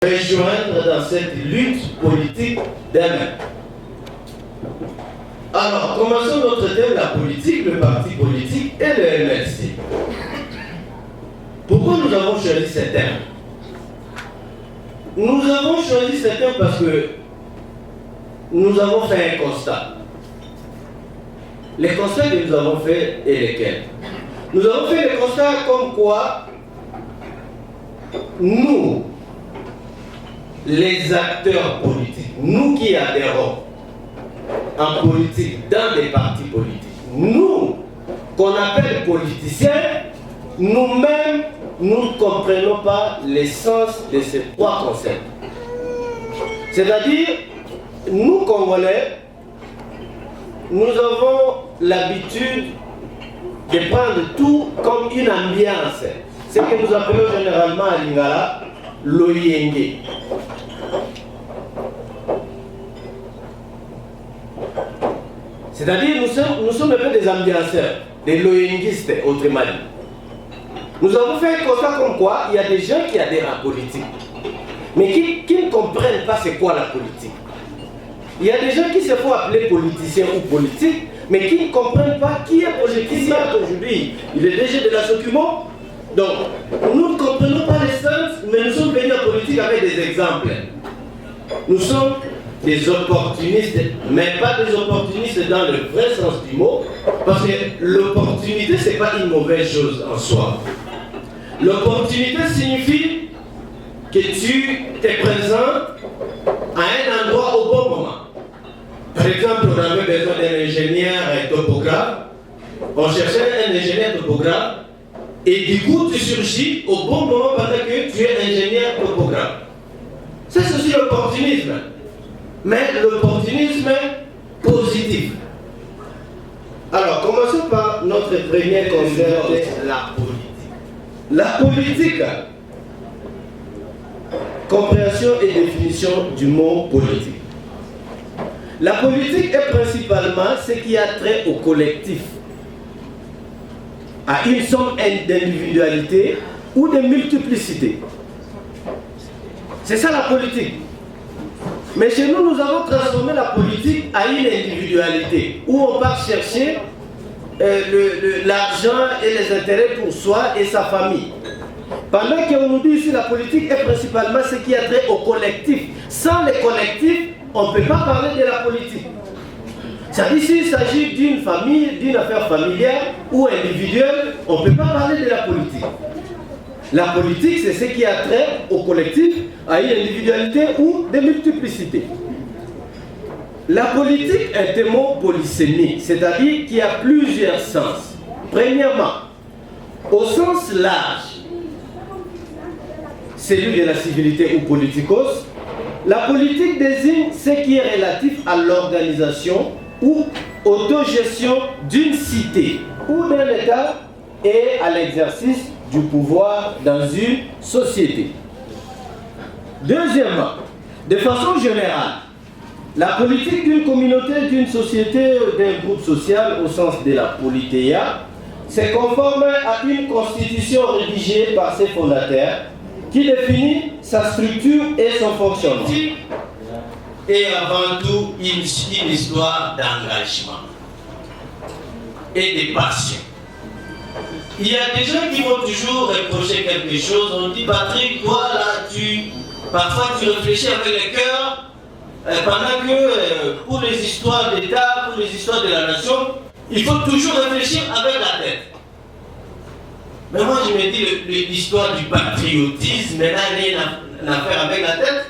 rejoindre dans cette lutte politique d'elle-même. Alors, commençons notre thème, la politique, le parti politique et le MLC. Pourquoi nous avons choisi ce thème? Nous avons choisi ce thème parce que nous avons fait un constat. Les constats que nous avons faits et lesquels? Nous avons fait le constat comme quoi nous, les acteurs politiques, nous qui adhérons en politique dans des partis politiques, nous qu'on appelle politiciens, nous-mêmes, nous ne comprenons pas l'essence de ces trois concepts. C'est-à-dire, nous Congolais, nous avons l'habitude de prendre tout comme une ambiance. Ce que nous appelons généralement à Lingala l'Oyenge. C'est-à-dire, nous sommes un peu des ambianceurs, des loyengistes, autrement dit. Nous avons fait un constat comme quoi il y a des gens qui adhèrent à la politique, mais qui ne comprennent pas c'est quoi la politique. Il y a des gens qui se font appeler politiciens ou politiques, mais qui ne comprennent pas qui est politicien aujourd'hui. Il est DG de la Socumo. Donc, nous ne comprenons pas l'essence, mais nous sommes venus en politique avec des exemples. Nous sommes des opportunistes, mais pas des opportunistes dans le vrai sens du mot, parce que l'opportunité, ce n'est pas une mauvaise chose en soi. L'opportunité signifie que tu te présentes à un endroit au bon moment. Par exemple, on avait besoin d'un ingénieur topographe, on cherchait un ingénieur topographe, et du coup, tu surgis au bon moment pendant que tu es ingénieur topographe. Ça, c'est aussi l'opportunisme. Mais l'opportunisme positif. Alors, commençons par notre premier concept, la politique. La politique, compréhension et définition du mot politique. La politique est principalement ce qui a trait au collectif, à une somme d'individualité ou de multiplicité. C'est ça la politique. Mais chez nous, nous avons transformé la politique à une individualité, où on part chercher l'argent et les intérêts pour soi et sa famille. Pendant qu'on nous dit ici la politique est principalement ce qui a trait au collectif. Sans le collectif, on ne peut pas parler de la politique. C'est-à-dire s'il s'agit d'une famille, d'une affaire familiale ou individuelle, on ne peut pas parler de la politique. La politique, c'est ce qui a trait au collectif, à une individualité ou des multiplicités. La politique est un mot polysémique, c'est-à-dire qu'il y a plusieurs sens. Premièrement, au sens large, celui de la civilité ou politicos, la politique désigne ce qui est relatif à l'organisation ou autogestion d'une cité ou d'un État et à l'exercice du pouvoir dans une société. Deuxièmement, de façon générale, la politique d'une communauté, d'une société, d'un groupe social au sens de la politeia, se conforme à une constitution rédigée par ses fondateurs qui définit sa structure et son fonctionnement. Et avant tout, une histoire d'engagement et de passion. Il y a des gens qui vont toujours reprocher quelque chose. On dit, Patrick, toi là, parfois tu réfléchis avec le cœur, pendant que pour les histoires d'État, pour les histoires de la nation, il faut toujours réfléchir avec la tête. Mais moi je me dis, l'histoire du patriotisme n'a rien à faire avec la tête.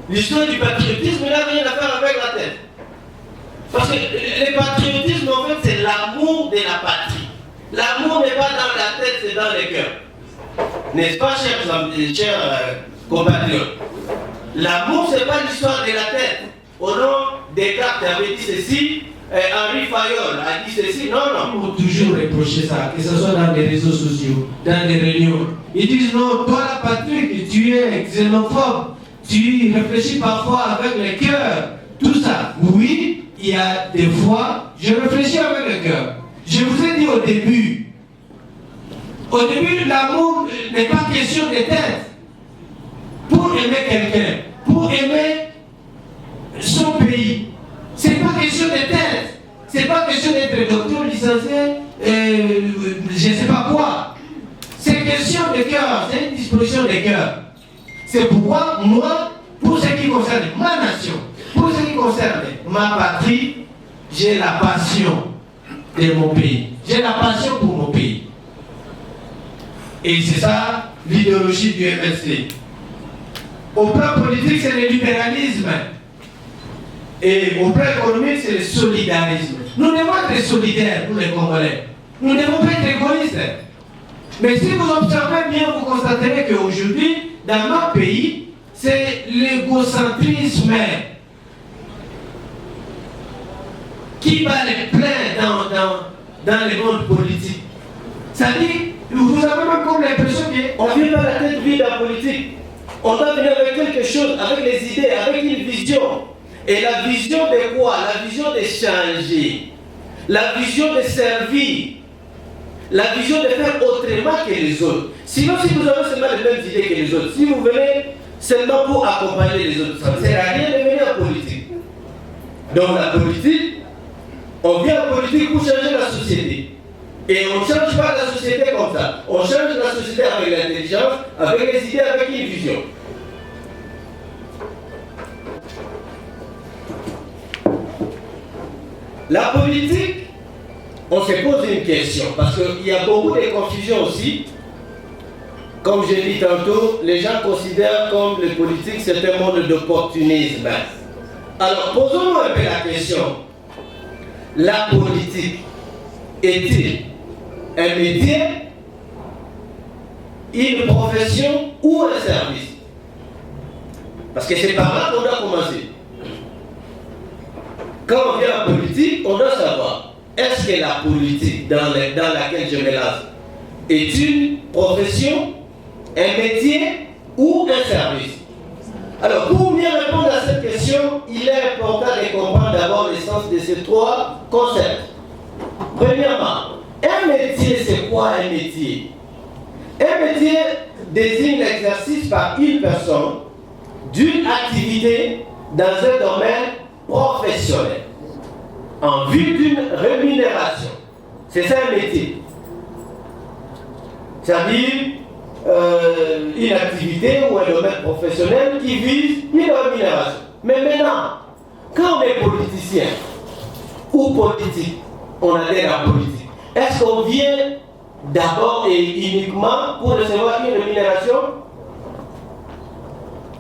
L'histoire du patriotisme n'a rien à faire avec la tête. Parce que le patriotisme, en fait, c'est l'amour de la patrie. L'amour n'est pas dans la tête, c'est dans le cœur. N'est-ce pas, chers compatriotes? L'amour, ce n'est pas l'histoire de la tête. Au nom Descartes avait dit ceci, Henri Fayol a dit ceci. Non, non. Il faut toujours reprocher ça, que ce soit dans les réseaux sociaux, dans les réunions. Ils disent non, toi, la Patrick, tu es xénophobe. Tu réfléchis parfois avec le cœur. Tout ça. Oui, il y a des fois, je réfléchis avec le cœur. Je vous ai dit au début, l'amour n'est pas question de tête. pour aimer quelqu'un, pour aimer son pays. Ce n'est pas question de tête, ce n'est pas question d'être docteur, licencié, je ne sais pas quoi. C'est question de cœur, c'est une disposition de cœur. C'est pourquoi moi, pour ce qui concerne ma nation, pour ce qui concerne ma patrie, j'ai la passion de mon pays. J'ai la passion pour mon pays. Et c'est ça l'idéologie du MSC. Au plan politique, c'est le libéralisme. Et au plan économique, c'est le solidarisme. Nous devons être solidaires, nous les Congolais. Nous ne devons pas être égoïstes. Mais si vous observez bien, vous constaterez qu'aujourd'hui, dans notre pays, c'est l'égocentrisme qui bat les pleins dans les mondes politiques. Ça dit, vous avez même comme l'impression qu'on On vient pas la tête vide en politique. On doit venir avec quelque chose, avec les idées, avec une vision. Et la vision de quoi? La vision de changer. La vision de servir. La vision de faire autrement que les autres. Sinon, si vous avez seulement les mêmes idées que les autres, si vous venez seulement pour accompagner les autres, ça ne sert à rien de venir en politique. Donc la politique, on vient en politique pour changer la société. Et on ne change pas la société comme ça. On change la société avec l'intelligence, avec les idées, avec une vision. La politique, on se pose une question, parce qu'il y a beaucoup de confusion aussi. Comme j'ai dit tantôt, les gens considèrent comme le politique, c'est un monde d'opportunisme. Alors, posons-nous un peu la question. La politique est-il un métier, une profession ou un service? Parce que c'est par là qu'on doit commencer. Quand on vient en politique, on doit savoir, est-ce que la politique dans laquelle je me lance est une profession, un métier ou un service? Alors, pour mieux répondre à cette question, il est important de comprendre d'abord l'essence de ces trois concepts. Premièrement, un métier, c'est quoi un métier? Un métier désigne l'exercice par une personne d'une activité dans un domaine professionnel en vue d'une rémunération. C'est ça un métier. C'est-à-dire une activité ou un domaine professionnel qui vise une rémunération. Mais maintenant, quand on est politicien ou politique, on adhère à la politique. Est-ce qu'on vient d'abord et uniquement pour recevoir une rémunération?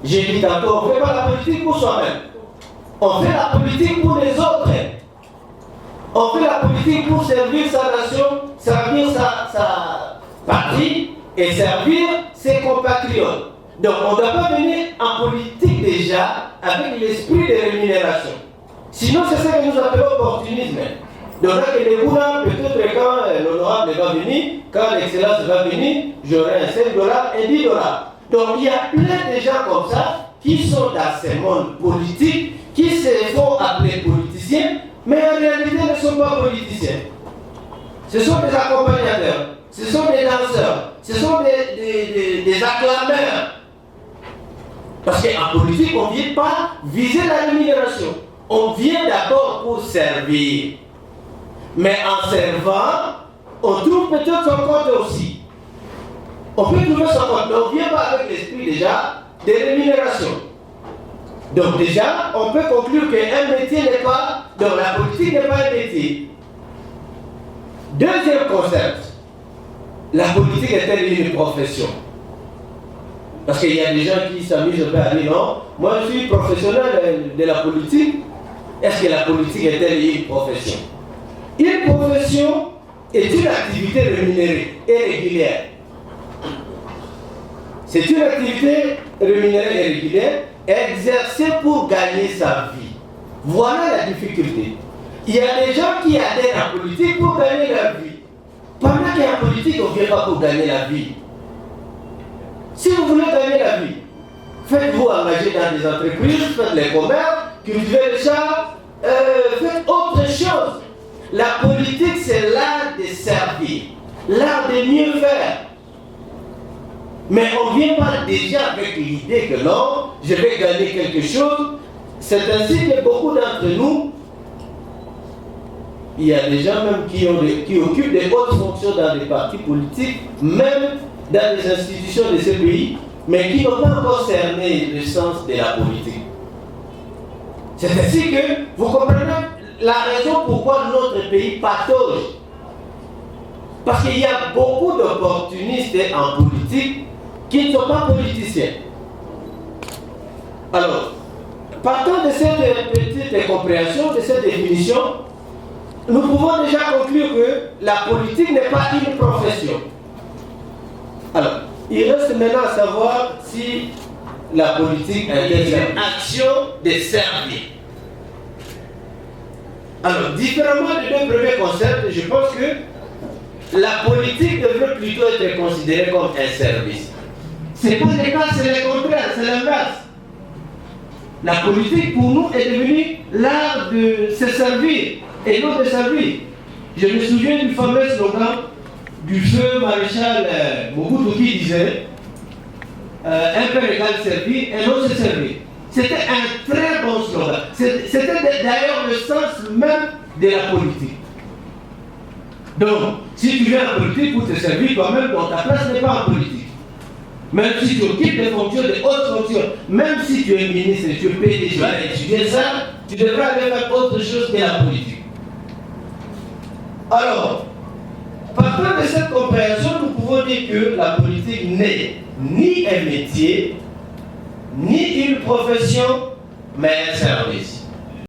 J'ai dit tantôt, on ne fait pas la politique pour soi-même. On fait la politique pour les autres. On fait la politique pour servir sa nation, servir sa patrie et servir ses compatriotes. Donc on ne doit pas venir en politique déjà avec l'esprit de rémunération. Sinon c'est ça que nous appelons opportunisme. Donc là que les boulons, peut-être quand l'honorable va venir, quand l'excellence va venir, j'aurai un 5 dollars et 10 dollars. Donc il y a plein de gens comme ça qui sont dans ce monde politique, qui se font appeler politiciens, mais en réalité ne sont pas politiciens. Ce sont des accompagnateurs, ce sont des danseurs, ce sont des acclameurs. Parce qu'en politique, on ne vient pas viser la rémunération. On vient d'abord pour servir. Mais en servant, on trouve peut-être son compte aussi. On peut trouver son compte, mais on ne vient pas avec l'esprit déjà de rémunération. Donc déjà, on peut conclure qu'un métier n'est pas, donc la politique n'est pas un métier. Deuxième concept, la politique est-elle une profession? Parce qu'il y a des gens qui s'amusent un peu à dire non, moi je suis professionnel de la politique. Est-ce que la politique est-elle une profession? Une profession est une activité rémunérée et régulière. C'est une activité rémunérée et régulière exercée pour gagner sa vie. Voilà la difficulté. Il y a des gens qui adhèrent à la politique pour gagner la vie. Pendant qu'il y a la politique, on ne vient pas pour gagner la vie. Si vous voulez gagner la vie, faites-vous engager dans des entreprises, faites les commerces, cultivez les champs, faites autre chose. La politique, c'est l'art de servir, l'art de mieux faire. Mais on ne vient pas déjà avec l'idée que non, je vais gagner quelque chose. C'est ainsi que beaucoup d'entre nous, il y a des gens même qui occupent des hautes fonctions dans des partis politiques, même dans les institutions de ce pays, mais qui n'ont pas encore cerné le sens de la politique. C'est ainsi que vous comprenez la raison pourquoi notre pays patauge. Parce qu'il y a beaucoup d'opportunistes en politique qui ne sont pas politiciens. Alors, partant de cette petite compréhension, de cette définition, nous pouvons déjà conclure que la politique n'est pas une profession. Alors, il reste maintenant à savoir si la politique est une action de servir. Alors, différemment des deux premiers concepts, je pense que la politique devrait plutôt être considérée comme un service. Ce n'est pas le cas, c'est le contraire, c'est l'inverse. La politique pour nous est devenue l'art de se servir et non de servir. Je me souviens du fameux slogan du feu maréchal Mobutu qui disait un père égal servir et non se servir. C'était un très bon slogan. C'était d'ailleurs le sens même de la politique. Donc, si tu viens en politique pour te servir toi-même, donc ta place n'est pas en politique. Même si tu occupes des fonctions, des hautes fonctions, même si tu es ministre, tu es PDG, tu vas étudier ça, tu devras aller faire autre chose que la politique. Alors, partant de cette compréhension, nous pouvons dire que la politique n'est ni un métier, ni une profession, mais un service.